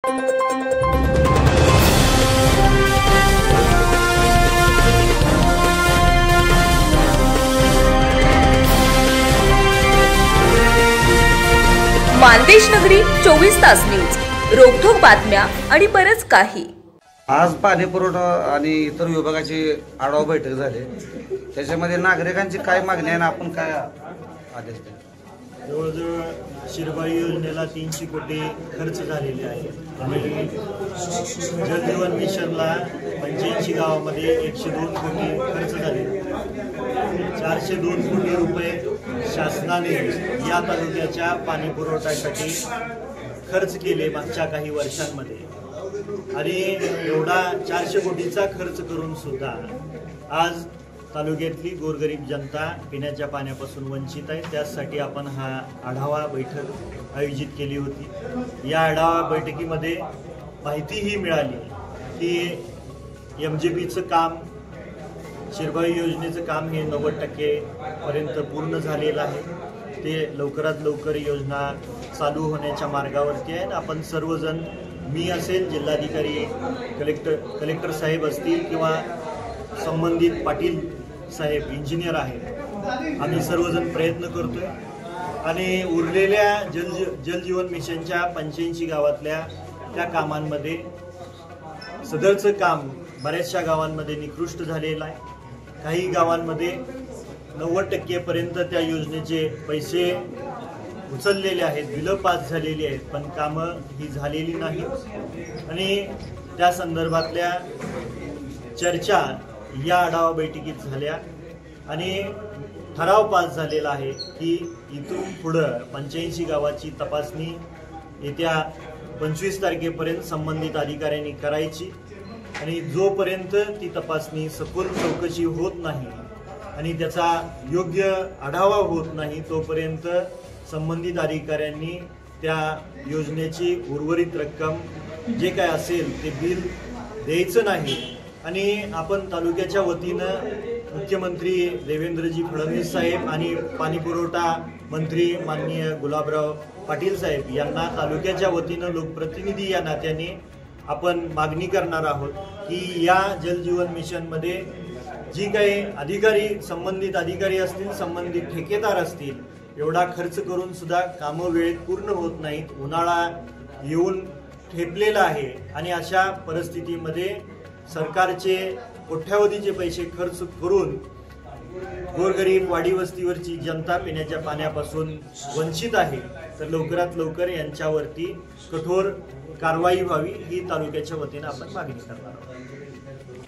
मानदेश नगरी 24 तास न्यूज, रोखोक बातम्या आणि बरच काही। आज पाणी पुरवठा आणि इतर विभागाची आढावा बैठक झाली। त्याच्यामध्ये नागरिकांची काय मागणी आहे, आपण काय आदेश द्या? जवळजवळ शिरबाई योजनेला 300 कोटी खर्च झालेले आहे आणि जल जीवन मिशनला 85 गावामध्ये 102 कोटी खर्च झाले। 402 कोटी रुपये शासनाने या तालुक्याच्या पाणी पुरवठ्यासाठी खर्च केले मागच्या काही वर्षांमध्ये। आणि एवढा 400 कोटीचा खर्च करून सुद्धा आज तालुक्यातली गोरगरीब जनता पिण्याच्या पाण्यापासून वंचित आहे। त्यासाठी आपण हा आढावा बैठक आयोजित केली होती। या आढावा बैठकीमध्ये माहिती ही मिळाली की MJPचं काम, शिरबाई योजनेचं काम हे 90% पर्यंत पूर्ण झालेलं आहे। ते लवकरात लवकर योजना चालू होण्याच्या मार्गावरती आहे। आपण सर्वजण, मी असेल, जिल्हाधिकारी, कलेक्टर साहेब असतील किंवा संबंधित पाटील साहेब, इंजिनियर आहेत, आम्ही सर्वजण प्रयत्न करतोय आणि उरलेल्या जल जीवन मिशनच्या 85 गावातल्या त्या कामांमध्ये सदरचं काम बऱ्याचशा गावांमध्ये निकृष्ट झालेलं आहे। काही गावांमध्ये 90% पर्यंत त्या योजनेचे पैसे उचललेले आहेत, बिलं पास झालेली आहेत, पण कामं ही झालेली नाही। आणि त्या संदर्भातल्या चर्चा या आढावा बैठकीत झाल्या आणि ठराव पास झालेला आहे की इथून पुढं 85 गावाची तपासणी येत्या 25 तारखेपर्यंत संबंधित अधिकाऱ्यांनी करायची आणि जोपर्यंत ती तपासणी सखोल चौकशी होत नाही आणि त्याचा योग्य आढावा होत नाही तोपर्यंत संबंधित अधिकाऱ्यांनी त्या योजनेची उर्वरित रक्कम जे काय असेल ते बिल द्यायचं नाही। आणि आपण तालुक्याच्या वतीनं मुख्यमंत्री देवेंद्रजी फडणवीस साहेब आणि पाणीपुरवठा मंत्री माननीय गुलाबराव पाटील साहेब यांना तालुक्याच्या वतीनं लोकप्रतिनिधी या नात्याने आपण मागणी करणार आहोत की या जल जीवन मिशनमध्ये जी काही अधिकारी, संबंधित अधिकारी असतील, संबंधित ठेकेदार असतील, एवढा खर्च करून सुद्धा कामं वेळेत पूर्ण होत नाहीत। उन्हाळा येऊन ठेपलेला आहे आणि अशा परिस्थितीमध्ये सरकारचे कोट्यावधीचे पैसे खर्च करून गोरगरीब वाडी वस्तीवरची जनता पिण्याच्या पाण्यापासून वंचित आहे। तर लवकरात लवकर यांच्यावरती कठोर कारवाई व्हावी ही तालुक्याच्या वतीने आपण मागणी करणार आहोत।